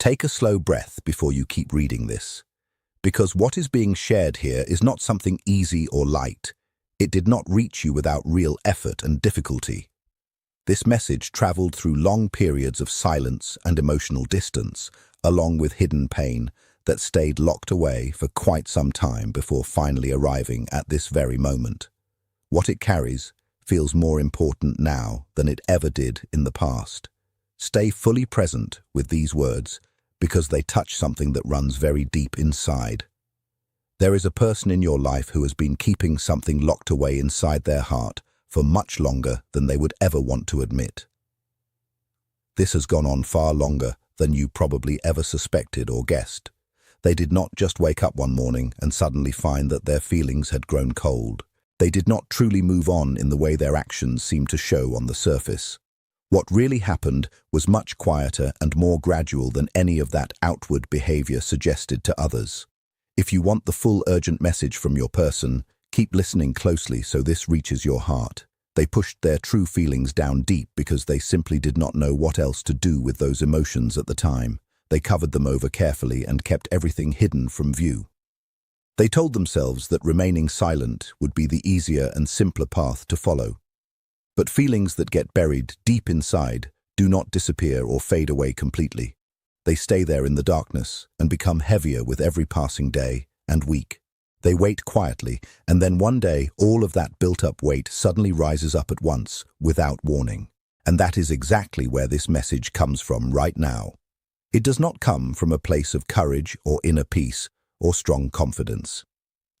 Take a slow breath before you keep reading this, because what is being shared here is not something easy or light. It did not reach you without real effort and difficulty. This message traveled through long periods of silence and emotional distance, along with hidden pain that stayed locked away for quite some time before finally arriving at this very moment. What it carries feels more important now than it ever did in the past. Stay fully present with these words because they touch something that runs very deep inside. There is a person in your life who has been keeping something locked away inside their heart for much longer than they would ever want to admit. This has gone on far longer than you probably ever suspected or guessed. They did not just wake up one morning and suddenly find that their feelings had grown cold. They did not truly move on in the way their actions seemed to show on the surface. What really happened was much quieter and more gradual than any of that outward behavior suggested to others. If you want the full urgent message from your person, keep listening closely so this reaches your heart. They pushed their true feelings down deep because they simply did not know what else to do with those emotions at the time. They covered them over carefully and kept everything hidden from view. They told themselves that remaining silent would be the easier and simpler path to follow. But feelings that get buried deep inside do not disappear or fade away completely. They stay there in the darkness and become heavier with every passing day and week. They wait quietly, and then one day all of that built-up weight suddenly rises up at once, without warning. And that is exactly where this message comes from right now. It does not come from a place of courage or inner peace or strong confidence.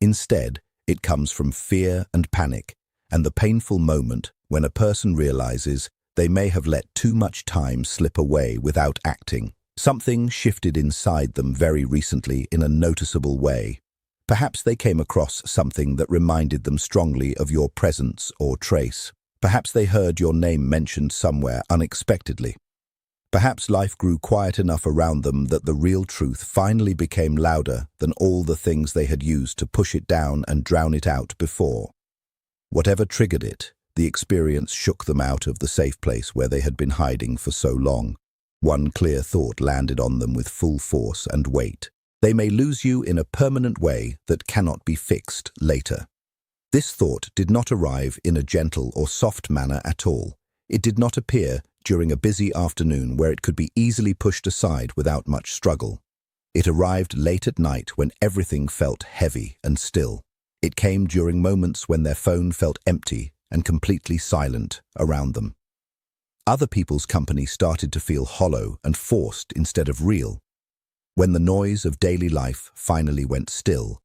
Instead, it comes from fear and panic, and the painful moment when a person realizes they may have let too much time slip away without acting. Something shifted inside them very recently in a noticeable way. Perhaps they came across something that reminded them strongly of your presence or trace. Perhaps they heard your name mentioned somewhere unexpectedly. Perhaps life grew quiet enough around them that the real truth finally became louder than all the things they had used to push it down and drown it out before. Whatever triggered it, the experience shook them out of the safe place where they had been hiding for so long. One clear thought landed on them with full force and weight. They may lose you in a permanent way that cannot be fixed later. This thought did not arrive in a gentle or soft manner at all. It did not appear during a busy afternoon where it could be easily pushed aside without much struggle. It arrived late at night when everything felt heavy and still. It came during moments when their phone felt empty and completely silent around them. Other people's company started to feel hollow and forced instead of real. When the noise of daily life finally went still,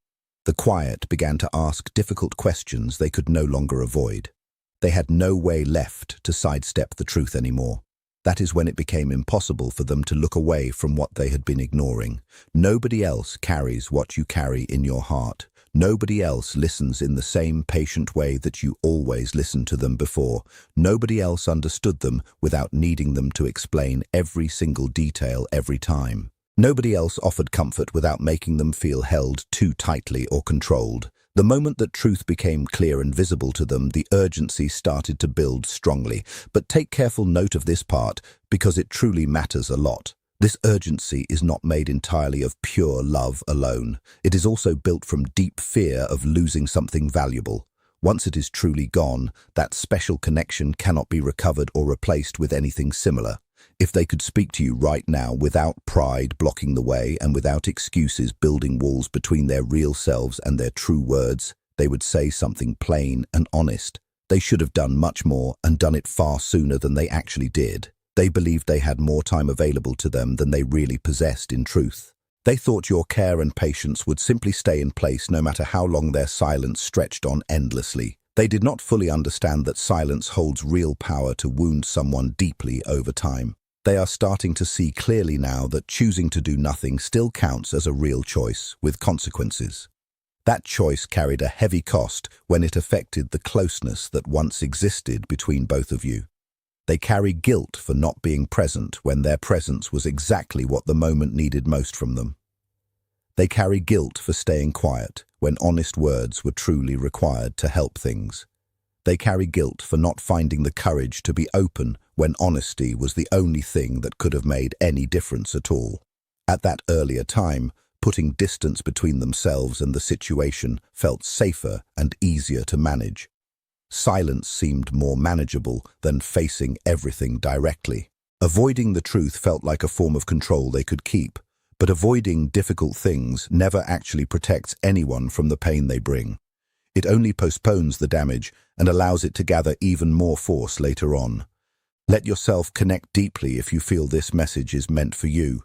the quiet began to ask difficult questions they could no longer avoid. They had no way left to sidestep the truth anymore. That is when it became impossible for them to look away from what they had been ignoring. Nobody else carries what you carry in your heart. Nobody else listens in the same patient way that you always listened to them before. Nobody else understood them without needing them to explain every single detail every time. Nobody else offered comfort without making them feel held too tightly or controlled. The moment that truth became clear and visible to them, the urgency started to build strongly. But take careful note of this part, because it truly matters a lot. This urgency is not made entirely of pure love alone. It is also built from deep fear of losing something valuable. Once it is truly gone, that special connection cannot be recovered or replaced with anything similar. If they could speak to you right now without pride blocking the way and without excuses building walls between their real selves and their true words, they would say something plain and honest. They should have done much more and done it far sooner than they actually did. They believed they had more time available to them than they really possessed in truth. They thought your care and patience would simply stay in place no matter how long their silence stretched on endlessly. They did not fully understand that silence holds real power to wound someone deeply over time. They are starting to see clearly now that choosing to do nothing still counts as a real choice, with consequences. That choice carried a heavy cost when it affected the closeness that once existed between both of you. They carry guilt for not being present when their presence was exactly what the moment needed most from them. They carry guilt for staying quiet when honest words were truly required to help things. They carry guilt for not finding the courage to be open when honesty was the only thing that could have made any difference at all. At that earlier time, putting distance between themselves and the situation felt safer and easier to manage. Silence seemed more manageable than facing everything directly. Avoiding the truth felt like a form of control they could keep, but avoiding difficult things never actually protects anyone from the pain they bring. It only postpones the damage and allows it to gather even more force later on. Let yourself connect deeply if you feel this message is meant for you.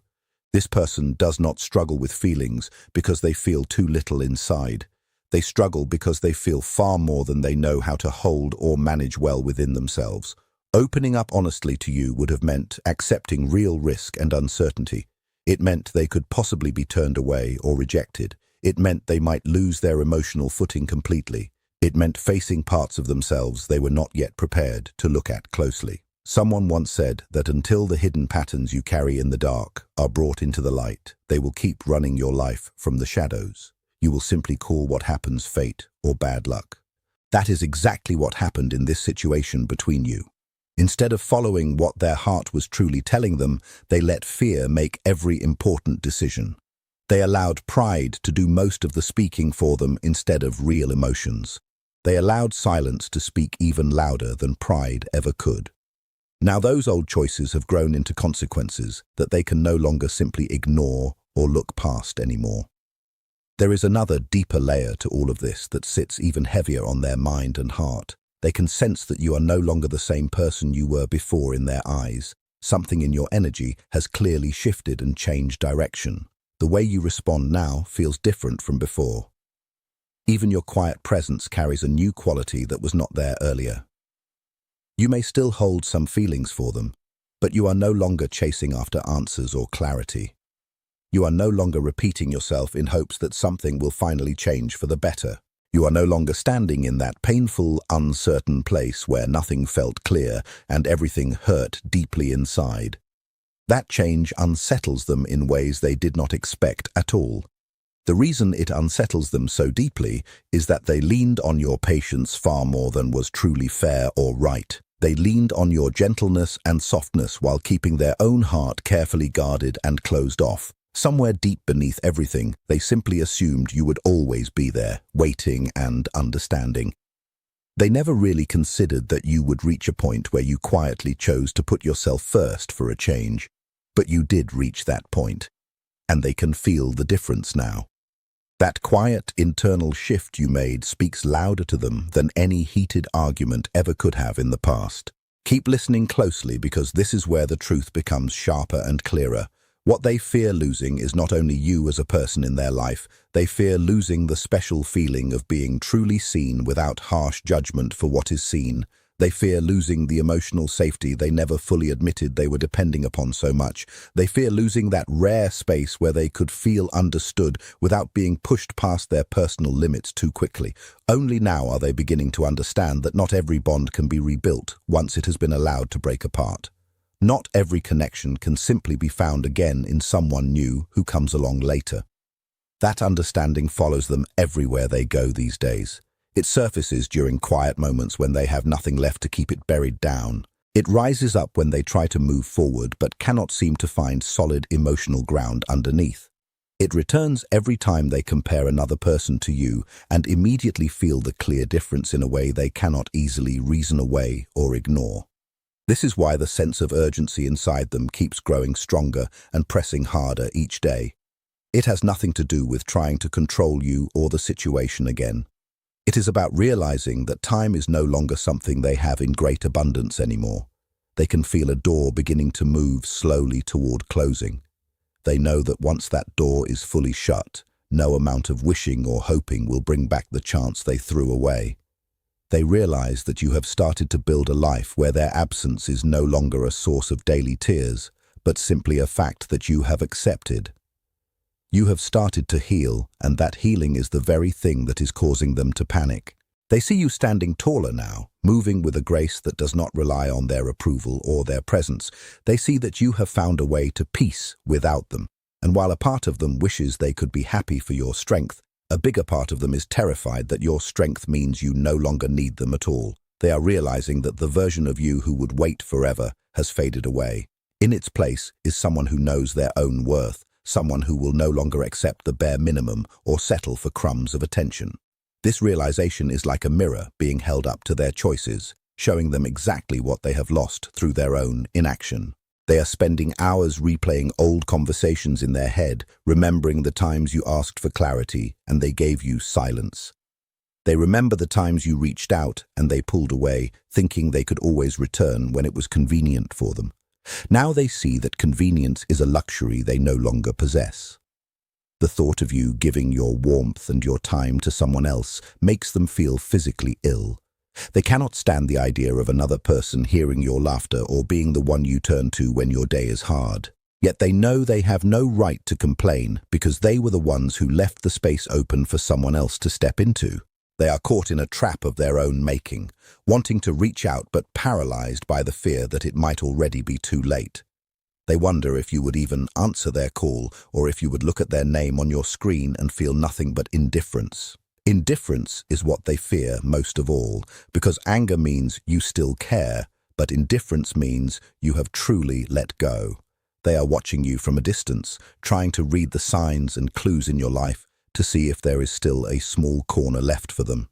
This person does not struggle with feelings because they feel too little inside. They struggle because they feel far more than they know how to hold or manage well within themselves. Opening up honestly to you would have meant accepting real risk and uncertainty. It meant they could possibly be turned away or rejected. It meant they might lose their emotional footing completely. It meant facing parts of themselves they were not yet prepared to look at closely. Someone once said that until the hidden patterns you carry in the dark are brought into the light, they will keep running your life from the shadows. You will simply call what happens fate or bad luck. That is exactly what happened in this situation between you. Instead of following what their heart was truly telling them, they let fear make every important decision. They allowed pride to do most of the speaking for them instead of real emotions. They allowed silence to speak even louder than pride ever could. Now those old choices have grown into consequences that they can no longer simply ignore or look past anymore. There is another deeper layer to all of this that sits even heavier on their mind and heart. They can sense that you are no longer the same person you were before in their eyes. Something in your energy has clearly shifted and changed direction. The way you respond now feels different from before. Even your quiet presence carries a new quality that was not there earlier. You may still hold some feelings for them, but you are no longer chasing after answers or clarity. You are no longer repeating yourself in hopes that something will finally change for the better. You are no longer standing in that painful, uncertain place where nothing felt clear and everything hurt deeply inside. That change unsettles them in ways they did not expect at all. The reason it unsettles them so deeply is that they leaned on your patience far more than was truly fair or right. They leaned on your gentleness and softness while keeping their own heart carefully guarded and closed off. Somewhere deep beneath everything, they simply assumed you would always be there, waiting and understanding. They never really considered that you would reach a point where you quietly chose to put yourself first for a change. But you did reach that point, and they can feel the difference now. That quiet internal shift you made speaks louder to them than any heated argument ever could have in the past. Keep listening closely because this is where the truth becomes sharper and clearer. What they fear losing is not only you as a person in their life, they fear losing the special feeling of being truly seen without harsh judgment for what is seen. They fear losing the emotional safety they never fully admitted they were depending upon so much. They fear losing that rare space where they could feel understood without being pushed past their personal limits too quickly. Only now are they beginning to understand that not every bond can be rebuilt once it has been allowed to break apart. Not every connection can simply be found again in someone new who comes along later. That understanding follows them everywhere they go these days. It surfaces during quiet moments when they have nothing left to keep it buried down. It rises up when they try to move forward but cannot seem to find solid emotional ground underneath. It returns every time they compare another person to you and immediately feel the clear difference in a way they cannot easily reason away or ignore. This is why the sense of urgency inside them keeps growing stronger and pressing harder each day. It has nothing to do with trying to control you or the situation again. It is about realizing that time is no longer something they have in great abundance anymore. They can feel a door beginning to move slowly toward closing. They know that once that door is fully shut, no amount of wishing or hoping will bring back the chance they threw away. They realize that you have started to build a life where their absence is no longer a source of daily tears, but simply a fact that you have accepted. You have started to heal, and that healing is the very thing that is causing them to panic. They see you standing taller now, moving with a grace that does not rely on their approval or their presence. They see that you have found a way to peace without them, and while a part of them wishes they could be happy for your strength, a bigger part of them is terrified that your strength means you no longer need them at all. They are realizing that the version of you who would wait forever has faded away. In its place is someone who knows their own worth, someone who will no longer accept the bare minimum or settle for crumbs of attention. This realization is like a mirror being held up to their choices, showing them exactly what they have lost through their own inaction. They are spending hours replaying old conversations in their head, remembering the times you asked for clarity and they gave you silence. They remember the times you reached out and they pulled away, thinking they could always return when it was convenient for them. Now they see that convenience is a luxury they no longer possess. The thought of you giving your warmth and your time to someone else makes them feel physically ill. They cannot stand the idea of another person hearing your laughter or being the one you turn to when your day is hard. Yet they know they have no right to complain because they were the ones who left the space open for someone else to step into. They are caught in a trap of their own making, wanting to reach out but paralyzed by the fear that it might already be too late. They wonder if you would even answer their call or if you would look at their name on your screen and feel nothing but indifference. Indifference is what they fear most of all, because anger means you still care, but indifference means you have truly let go. They are watching you from a distance, trying to read the signs and clues in your life to see if there is still a small corner left for them.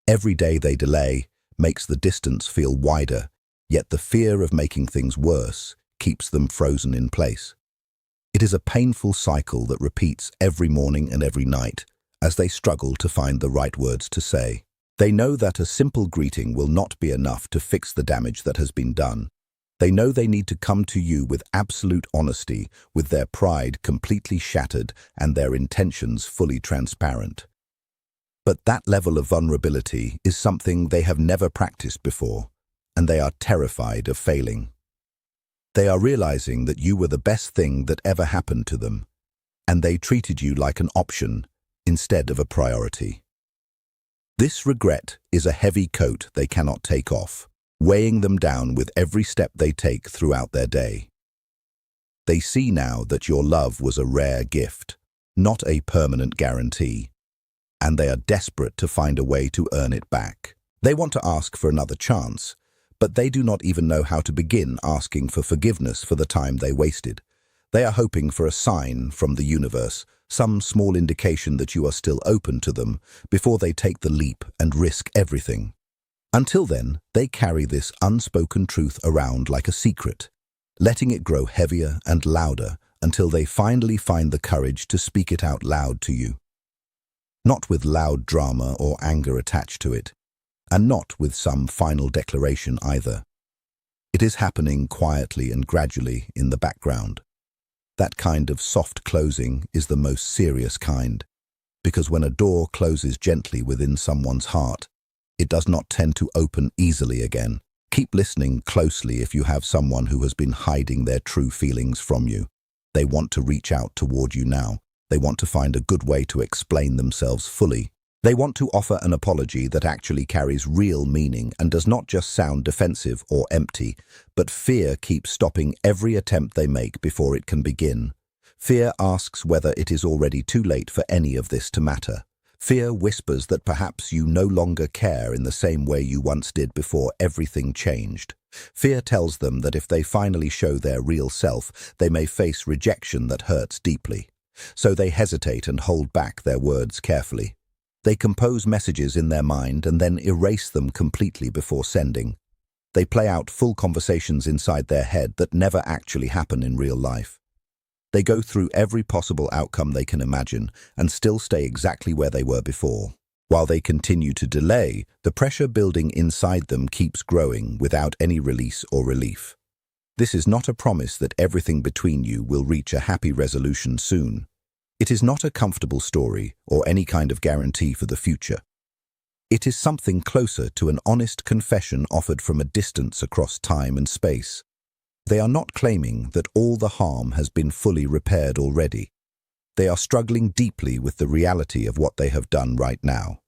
Every day they delay makes the distance feel wider, yet the fear of making things worse keeps them frozen in place. It is a painful cycle that repeats every morning and every night as they struggle to find the right words to say. They know that a simple greeting will not be enough to fix the damage that has been done. They know they need to come to you with absolute honesty, with their pride completely shattered and their intentions fully transparent. But that level of vulnerability is something they have never practiced before, and they are terrified of failing. They are realizing that you were the best thing that ever happened to them, and they treated you like an option instead of a priority. This regret is a heavy coat they cannot take off, weighing them down with every step they take throughout their day. They see now that your love was a rare gift, not a permanent guarantee, and they are desperate to find a way to earn it back. They want to ask for another chance, but they do not even know how to begin asking for forgiveness for the time they wasted. They are hoping for a sign from the universe, some small indication that you are still open to them, before they take the leap and risk everything. Until then, they carry this unspoken truth around like a secret, letting it grow heavier and louder until they finally find the courage to speak it out loud to you. Not with loud drama or anger attached to it, and not with some final declaration either. It is happening quietly and gradually in the background. That kind of soft closing is the most serious kind, because when a door closes gently within someone's heart, it does not tend to open easily again. Keep listening closely if you have someone who has been hiding their true feelings from you. They want to reach out toward you now. They want to find a good way to explain themselves fully. They want to offer an apology that actually carries real meaning and does not just sound defensive or empty, but fear keeps stopping every attempt they make before it can begin. Fear asks whether it is already too late for any of this to matter. Fear whispers that perhaps you no longer care in the same way you once did before everything changed. Fear tells them that if they finally show their real self, they may face rejection that hurts deeply. So they hesitate and hold back their words carefully. They compose messages in their mind and then erase them completely before sending. They play out full conversations inside their head that never actually happen in real life. They go through every possible outcome they can imagine and still stay exactly where they were before. While they continue to delay, the pressure building inside them keeps growing without any release or relief. This is not a promise that everything between you will reach a happy resolution soon. It is not a comfortable story or any kind of guarantee for the future. It is something closer to an honest confession offered from a distance across time and space. They are not claiming that all the harm has been fully repaired already. They are struggling deeply with the reality of what they have done right now.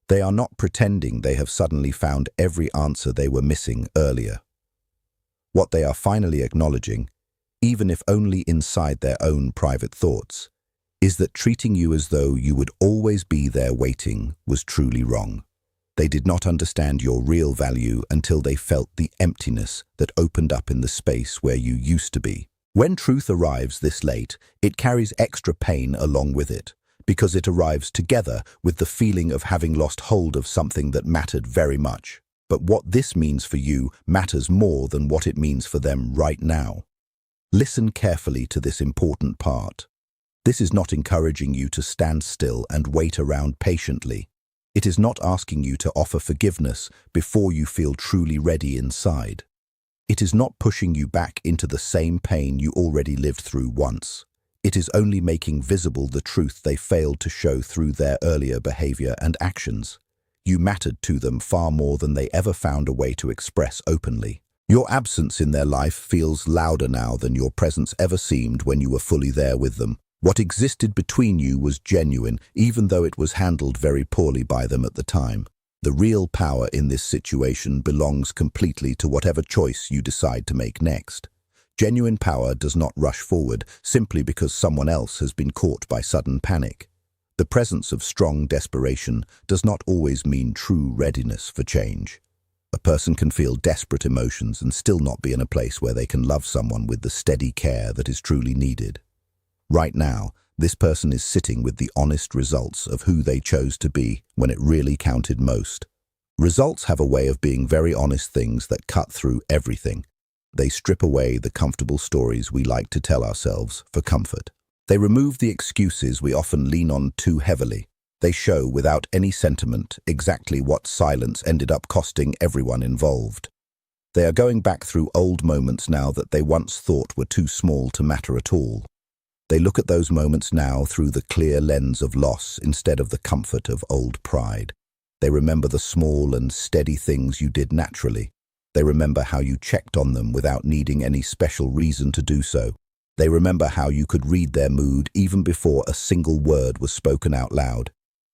They are not pretending they have suddenly found every answer they were missing earlier. What they are finally acknowledging, even if only inside their own private thoughts, is that treating you as though you would always be there waiting was truly wrong. They did not understand your real value until they felt the emptiness that opened up in the space where you used to be. When truth arrives this late, it carries extra pain along with it, because it arrives together with the feeling of having lost hold of something that mattered very much. But what this means for you matters more than what it means for them right now. Listen carefully to this important part. This is not encouraging you to stand still and wait around patiently. It is not asking you to offer forgiveness before you feel truly ready inside. It is not pushing you back into the same pain you already lived through once. It is only making visible the truth they failed to show through their earlier behavior and actions. You mattered to them far more than they ever found a way to express openly. Your absence in their life feels louder now than your presence ever seemed when you were fully there with them. What existed between you was genuine, even though it was handled very poorly by them at the time. The real power in this situation belongs completely to whatever choice you decide to make next. Genuine power does not rush forward simply because someone else has been caught by sudden panic. The presence of strong desperation does not always mean true readiness for change. A person can feel desperate emotions and still not be in a place where they can love someone with the steady care that is truly needed. Right now, this person is sitting with the honest results of who they chose to be when it really counted most. Results have a way of being very honest things that cut through everything. They strip away the comfortable stories we like to tell ourselves for comfort. They remove the excuses we often lean on too heavily. They show without any sentiment exactly what silence ended up costing everyone involved. They are going back through old moments now that they once thought were too small to matter at all. They look at those moments now through the clear lens of loss instead of the comfort of old pride. They remember the small and steady things you did naturally. They remember how you checked on them without needing any special reason to do so. They remember how you could read their mood even before a single word was spoken out loud.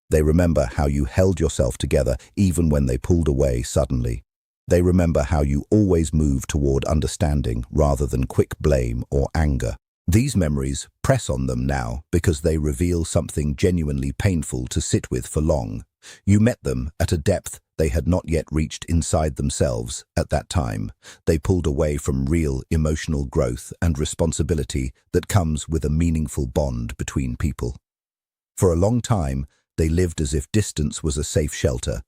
They remember how you held yourself together even when they pulled away suddenly. They remember how you always moved toward understanding rather than quick blame or anger. These memories press on them now because they reveal something genuinely painful to sit with for long. You met them at a depth they had not yet reached inside themselves at that time. They pulled away from real emotional growth and responsibility that comes with a meaningful bond between people. For a long time, they lived as if distance was a safe shelter,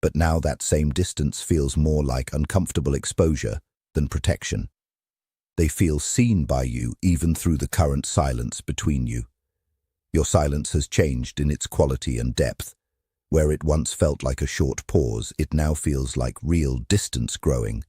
but now that same distance feels more like uncomfortable exposure than protection. They feel seen by you even through the current silence between you. Your silence has changed in its quality and depth. Where it once felt like a short pause, it now feels like real distance growing.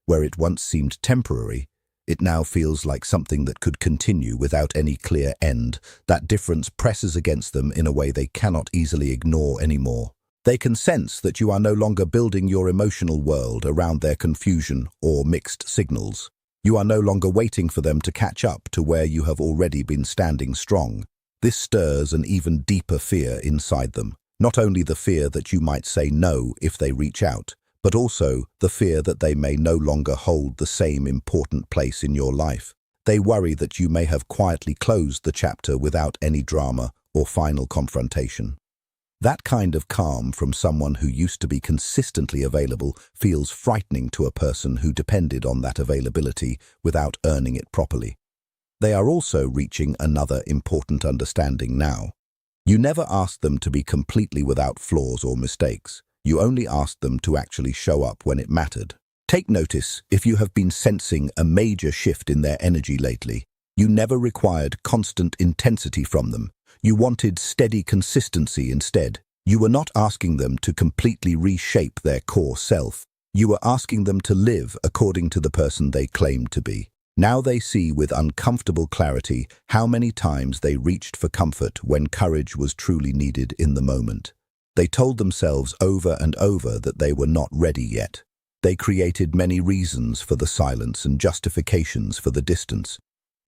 Where it once seemed temporary, it now feels like something that could continue without any clear end. That difference presses against them in a way they cannot easily ignore anymore. They can sense that you are no longer building your emotional world around their confusion or mixed signals. You are no longer waiting for them to catch up to where you have already been standing strong. This stirs an even deeper fear inside them. Not only the fear that you might say no if they reach out, but also the fear that they may no longer hold the same important place in your life. They worry that you may have quietly closed the chapter without any drama or final confrontation. That kind of calm from someone who used to be consistently available feels frightening to a person who depended on that availability without earning it properly. They are also reaching another important understanding now. You never asked them to be completely without flaws or mistakes. You only asked them to actually show up when it mattered. Take notice if you have been sensing a major shift in their energy lately. You never required constant intensity from them. You wanted steady consistency instead. You were not asking them to completely reshape their core self. You were asking them to live according to the person they claimed to be. Now they see with uncomfortable clarity how many times they reached for comfort when courage was truly needed in the moment. They told themselves over and over that they were not ready yet. They created many reasons for the silence and justifications for the distance.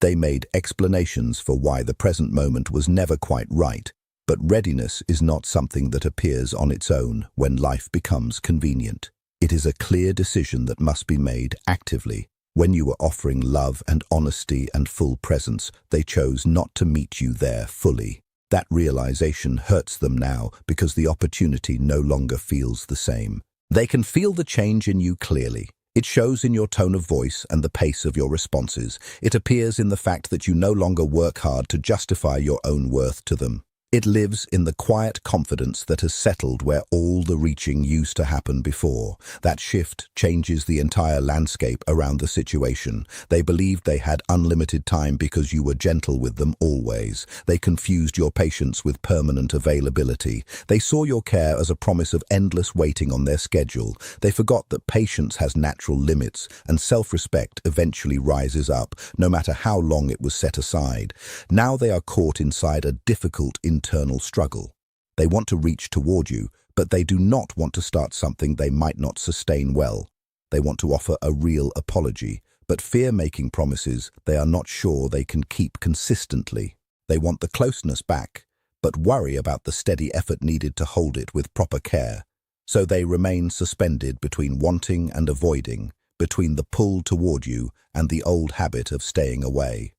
They made explanations for why the present moment was never quite right, but readiness is not something that appears on its own when life becomes convenient. It is a clear decision that must be made actively. When you were offering love and honesty and full presence, they chose not to meet you there fully. That realization hurts them now because the opportunity no longer feels the same. They can feel the change in you clearly. It shows in your tone of voice and the pace of your responses. It appears in the fact that you no longer work hard to justify your own worth to them. It lives in the quiet confidence that has settled where all the reaching used to happen before. That shift changes the entire landscape around the situation. They believed they had unlimited time because you were gentle with them always. They confused your patience with permanent availability. They saw your care as a promise of endless waiting on their schedule. They forgot that patience has natural limits, and self-respect eventually rises up, no matter how long it was set aside. Now they are caught inside a difficult internal struggle. They want to reach toward you, but they do not want to start something they might not sustain well. They want to offer a real apology, but fear making promises they are not sure they can keep consistently. They want the closeness back, but worry about the steady effort needed to hold it with proper care. So they remain suspended between wanting and avoiding, between the pull toward you and the old habit of staying away.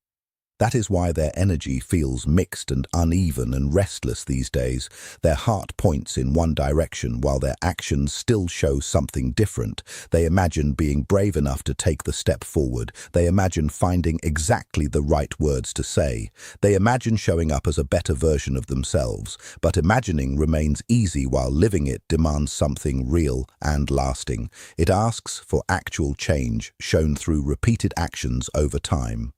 That is why their energy feels mixed and uneven and restless these days. Their heart points in one direction while their actions still show something different. They imagine being brave enough to take the step forward. They imagine finding exactly the right words to say. They imagine showing up as a better version of themselves. But imagining remains easy while living it demands something real and lasting. It asks for actual change shown through repeated actions over time.